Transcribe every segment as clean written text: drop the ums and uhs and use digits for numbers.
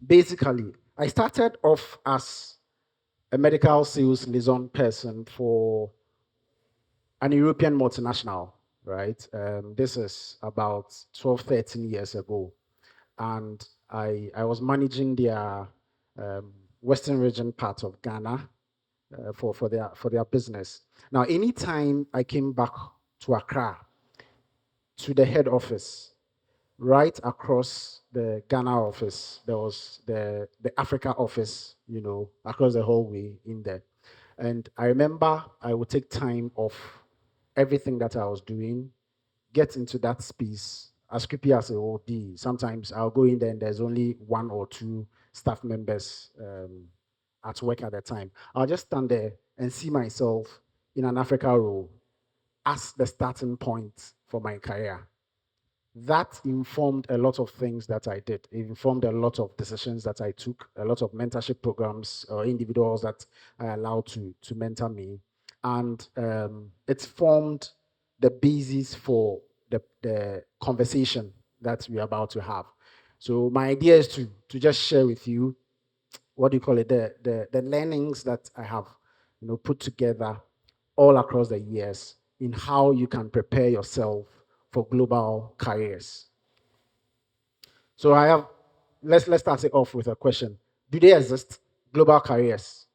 Basically, I started off as a medical sales liaison person for an European multinational, right? This is about 12, 13 years ago. And I was managing their Western region part of Ghana for their business. Now, anytime I came back to Accra, to the head office, right across the Ghana office, there was the Africa office, across the hallway in there. And I remember I would take time off everything that I was doing, get into that space, as creepy as it will be. Sometimes I'll go in there and there's only one or two staff members at work at the time. I'll just stand there and see myself in an Africa role as the starting point for my career. That informed a lot of things that I did. It informed a lot of decisions that I took, a lot of mentorship programs or individuals that I allowed to mentor me. And it formed the basis for the conversation that we're about to have. So my idea is to just share with you, what do you call it, the learnings that I have put together all across the years in how you can prepare yourself for global careers. So I have let's start it off with a question. Do they exist? Global careers.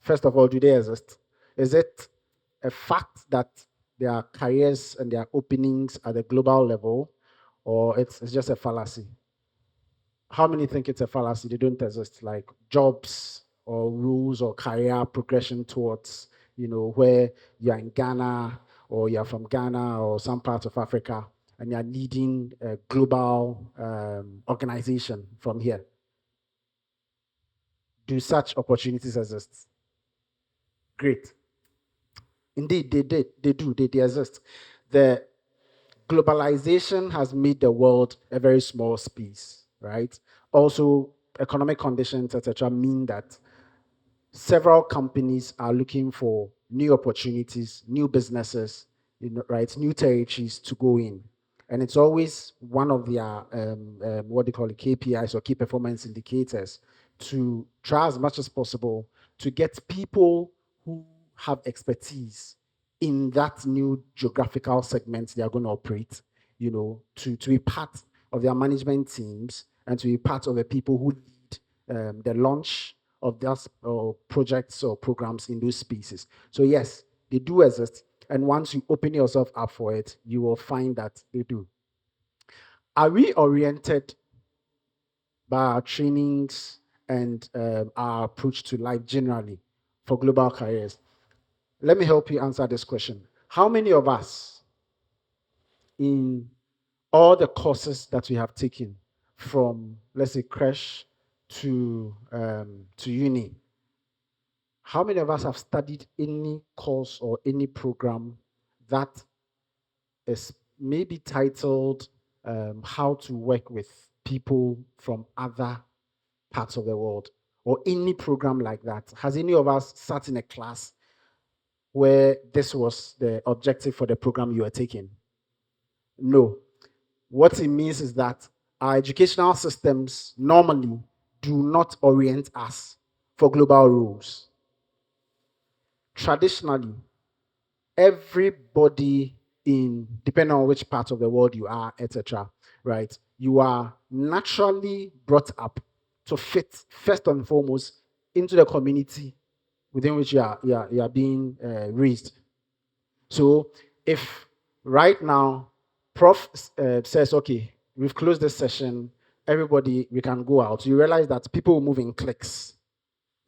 First of all, do they exist? Is it a fact that there are careers and there are openings at the global level, or it's just a fallacy? How many think it's a fallacy? They don't exist, like jobs or rules or career progression towards, where you're in Ghana or you're from Ghana or some part of Africa and you're leading a global organization from here. Do such opportunities exist? Great. Indeed, they do, they exist. The globalization has made the world a very small space, right? Also, economic conditions, etc., mean that several companies are looking for new opportunities, new businesses, right, new territories to go in. And it's always one of their what they call it, KPIs or key performance indicators, to try as much as possible to get people who have expertise in that new geographical segment they are going to operate, to be part of their management teams and to be part of the people who lead the launch of those projects or programs in those spaces. So yes, they do exist. And once you open yourself up for it, you will find that they do. Are we oriented by our trainings and our approach to life generally for global careers? Let me help you answer this question. How many of us, in all the courses that we have taken, from, let's say, crash to uni, how many of us have studied any course or any program that is maybe titled How to Work with People from Other Parts of the World, or any program like that? Has any of us sat in a class where this was the objective for the program you are taking? No. What it means is that our educational systems normally do not orient us for global roles. Traditionally, everybody, in depending on which part of the world you are, etc., right, you are naturally brought up to fit first and foremost into the community within which you are being raised. So if right now prof says, okay, we've closed this session, everybody, we can go out, you realize that people move in cliques.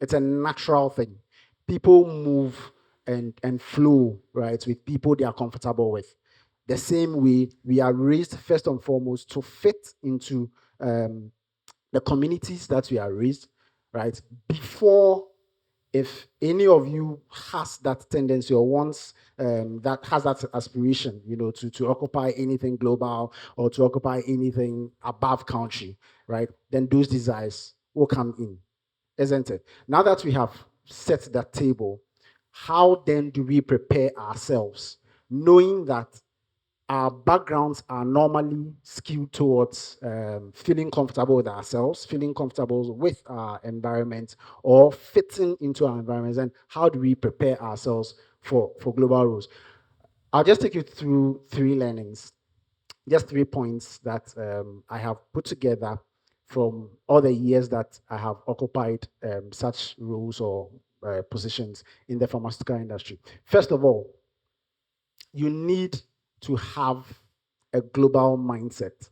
It's a natural thing. People move and flow, right, with people they are comfortable with. The same way, we are raised first and foremost to fit into the communities that we are raised, right? Before, if any of you has that tendency or wants that has that aspiration, to occupy anything global or to occupy anything above country, right? Then those desires will come in, isn't it? Now that we have set that table, how then do we prepare ourselves, knowing that our backgrounds are normally skewed towards feeling comfortable with ourselves, feeling comfortable with our environment, or fitting into our environments. And how do we prepare ourselves for global roles? I'll just take you through three learnings, just 3 points that I have put together from all the years that I have occupied such roles or positions in the pharmaceutical industry. First of all, you need to have a global mindset.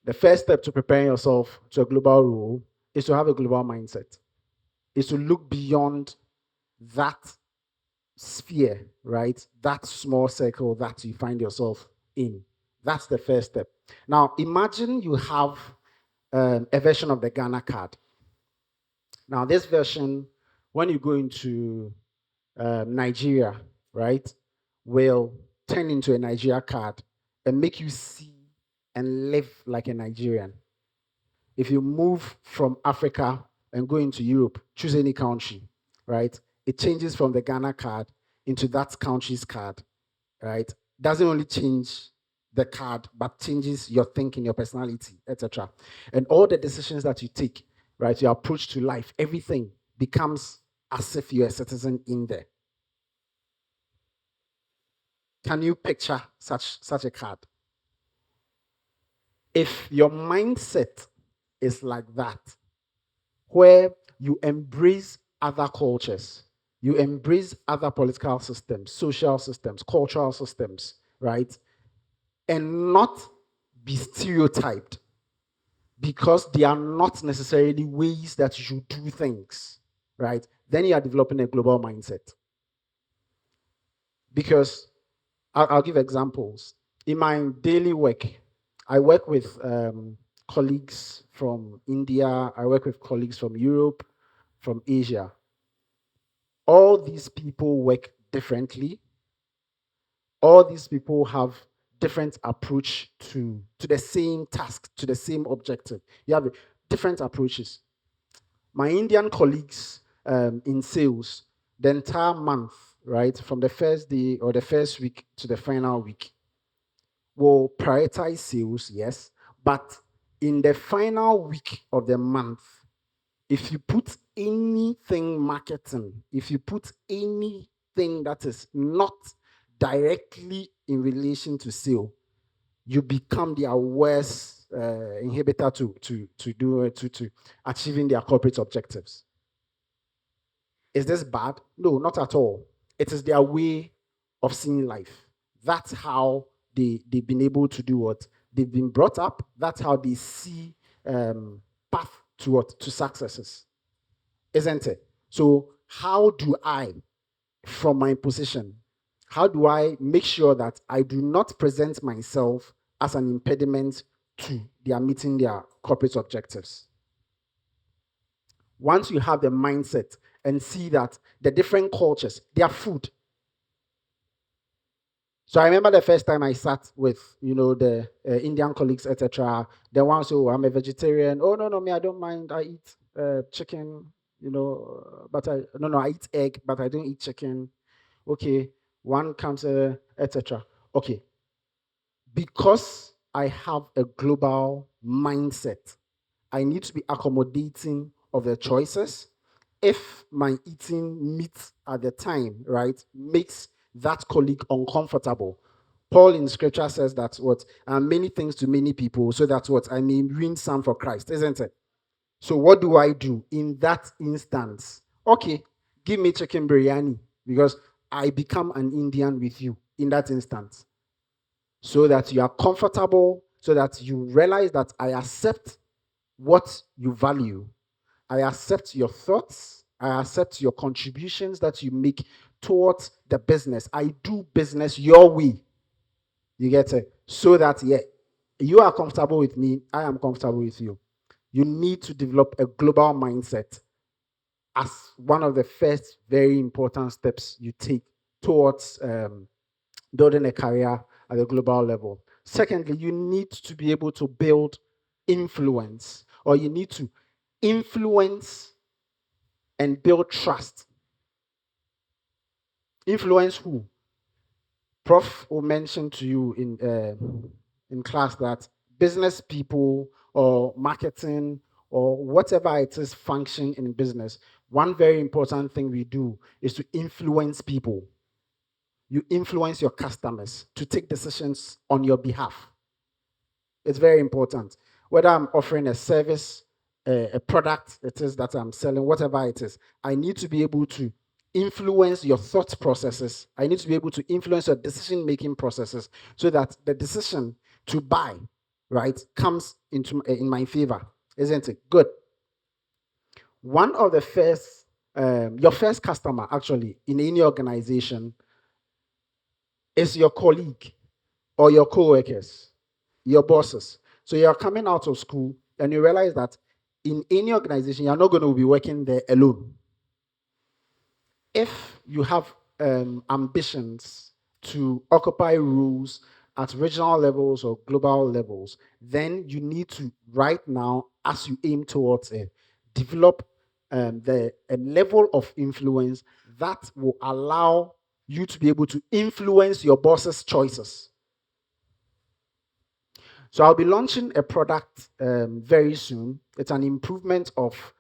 The first step to preparing yourself to a global role is to have a global mindset, is to look beyond that sphere, right? That small circle that you find yourself in. That's the first step. Now, imagine you have a version of the Ghana card. Now, this version, when you go into Nigeria, right, will turn into a Nigeria card and make you see and live like a Nigerian. If you move from Africa and go into Europe, choose any country, right? It changes from the Ghana card into that country's card, right? Doesn't only change the card, but changes your thinking, your personality, etc. And all the decisions that you take, right, your approach to life, everything becomes as if you're a citizen in there. Can you picture such a card? If your mindset is like that, where you embrace other cultures, you embrace other political systems, social systems, cultural systems, right? And not be stereotyped because they are not necessarily ways that you do things, right? Then you are developing a global mindset. Because I'll give examples. In my daily work, I work with colleagues from India, I work with colleagues from Europe, from Asia. All these people work differently. All these people have different approach to the same task, to the same objective. You have different approaches. My Indian colleagues in sales, the entire month, right, from the first day or the first week to the final week, will prioritize sales, yes, but in the final week of the month, if you put anything marketing, if you put anything that is not directly in relation to sale, you become their worst inhibitor to achieving their corporate objectives. Is this bad? No, not at all. It is their way of seeing life. That's how they've been able to do what they've been brought up. That's how they see path to what to successes, isn't it? So how do I, from my position, how do I make sure that I do not present myself as an impediment to their meeting their corporate objectives? Once you have the mindset and see that the different cultures, their food. So I remember the first time I sat with, the Indian colleagues, etc. The ones who I'm a vegetarian. Oh no, me, I don't mind. I eat chicken, but I eat egg, but I don't eat chicken. Okay, one comes, etc. Okay, because I have a global mindset, I need to be accommodating of the choices. If my eating meat at the time, right, makes that colleague uncomfortable, Paul in scripture says that what many things to many people, so that's what I mean, win some for Christ, isn't it? So what do I do in that instance? Okay, give me chicken biryani because I become an Indian with you in that instance, so that you are comfortable, so that you realize that I accept what you value. I accept your thoughts. I accept your contributions that you make towards the business. I do business your way. You get it? So that, yeah, you are comfortable with me. I am comfortable with you. You need to develop a global mindset as one of the first very important steps you take towards building a career at a global level. Secondly, you need to be able to build influence, or you need to influence and build trust. Influence who? Prof will mention to you in class that business people or marketing or whatever it is function in business, one very important thing we do is to influence people. You influence your customers to take decisions on your behalf. It's very important. Whether I'm offering a service, a product it is that I'm selling, whatever it is, I need to be able to influence your thought processes. I need to be able to influence your decision-making processes so that the decision to buy, right, comes into in my favor, isn't it? Good. One of the first, your first customer actually in any organization is your colleague or your co-workers, your bosses. So you're coming out of school and you realize that in any organization, you're not going to be working there alone. If you have ambitions to occupy roles at regional levels or global levels, then you need to, right now, as you aim towards it, develop a level of influence that will allow you to be able to influence your boss's choices. So I'll be launching a product very soon. It's an improvement of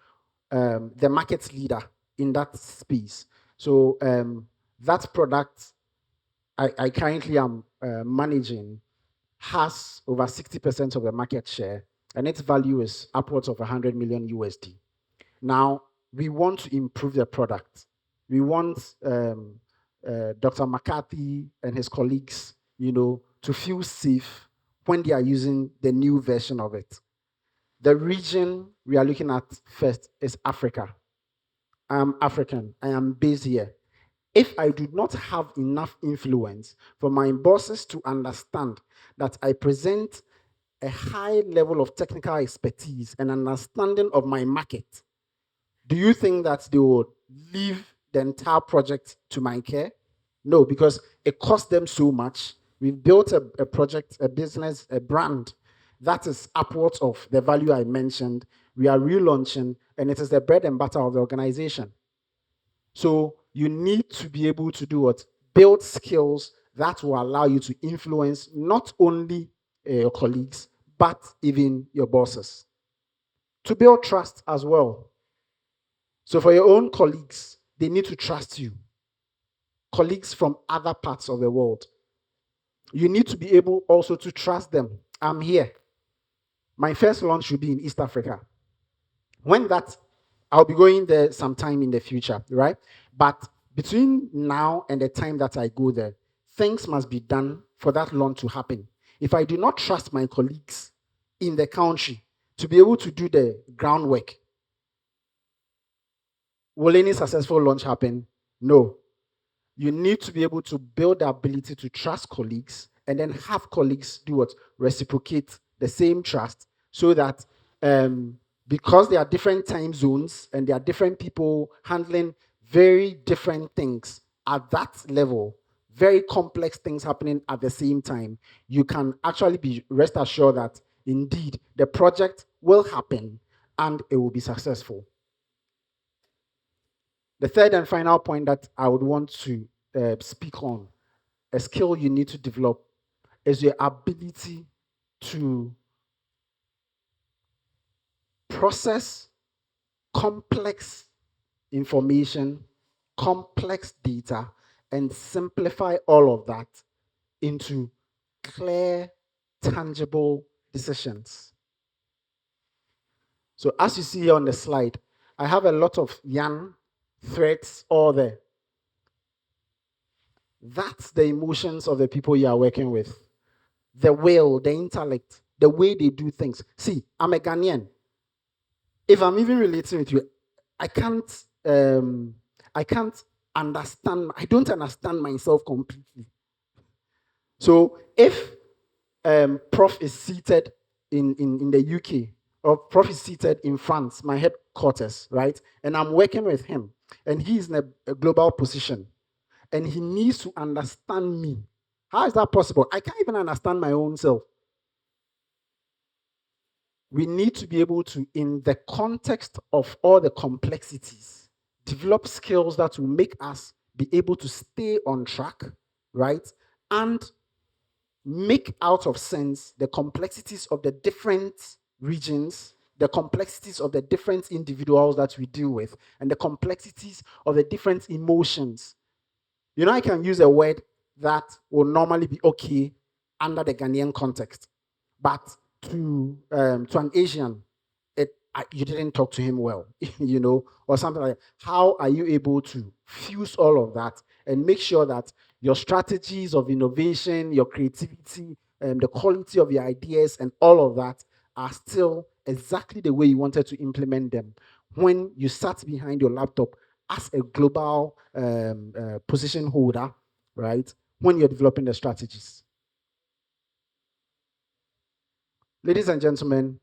the market leader in that space. So that product I currently am managing has over 60% of the market share, and its value is upwards of 100 million USD. Now, we want to improve the product. We want Dr. McCarthy and his colleagues, to feel safe when they are using the new version of it. The region we are looking at first is Africa. I'm African. I am based here. If I do not have enough influence for my bosses to understand that I present a high level of technical expertise and understanding of my market, do you think that they would leave the entire project to my care? No, because it costs them so much. We've built a project, a business, a brand that is upwards of the value I mentioned. We are relaunching, and it is the bread and butter of the organization. So you need to be able to do what? Build skills that will allow you to influence not only your colleagues, but even your bosses. To build trust as well. So for your own colleagues, they need to trust you. Colleagues from other parts of the world. You need to be able also to trust them. I'm here. My first launch will be in East Africa. When that, I'll be going there sometime in the future, right? But between now and the time that I go there, things must be done for that launch to happen. If I do not trust my colleagues in the country to be able to do the groundwork, will any successful launch happen? No. You need to be able to build the ability to trust colleagues and then have colleagues do what? Reciprocate the same trust so that because there are different time zones and there are different people handling very different things at that level, very complex things happening at the same time, you can actually be rest assured that indeed the project will happen and it will be successful. The third and final point that I would want to speak on, a skill you need to develop, is your ability to process complex information, complex data, and simplify all of that into clear, tangible decisions. So as you see here on the slide, I have a lot of yarn, threads, all there. That's the emotions of the people you are working with. The will, the intellect, the way they do things. See, I'm a Ghanaian. If I'm even relating with you, I can't understand, I don't understand myself completely. So if Prof is seated in the UK, or Prof is seated in France, my headquarters, right? And I'm working with him, and he's in a global position, and he needs to understand me. How is that possible? I can't even understand my own self. We need to be able to, in the context of all the complexities, develop skills that will make us be able to stay on track, right? and make out of sense the complexities of the different regions, the complexities of the different individuals that we deal with, and the complexities of the different emotions. I can use a word that will normally be okay under the Ghanaian context, but to an Asian, you didn't talk to him well, or something like that. How are you able to fuse all of that and make sure that your strategies of innovation, your creativity, the quality of your ideas, and all of that are still exactly the way you wanted to implement them when you sat behind your laptop as a global position holder, right? When you're developing the strategies. Ladies and gentlemen,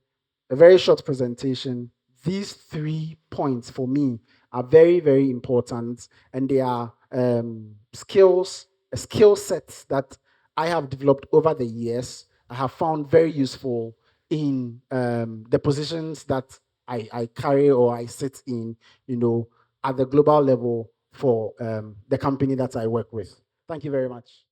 a very short presentation. These 3 points for me are very, very important, and they are skill sets that I have developed over the years. I have found very useful in the positions that I carry or I sit in, at the global level for the company that I work with. Thank you very much.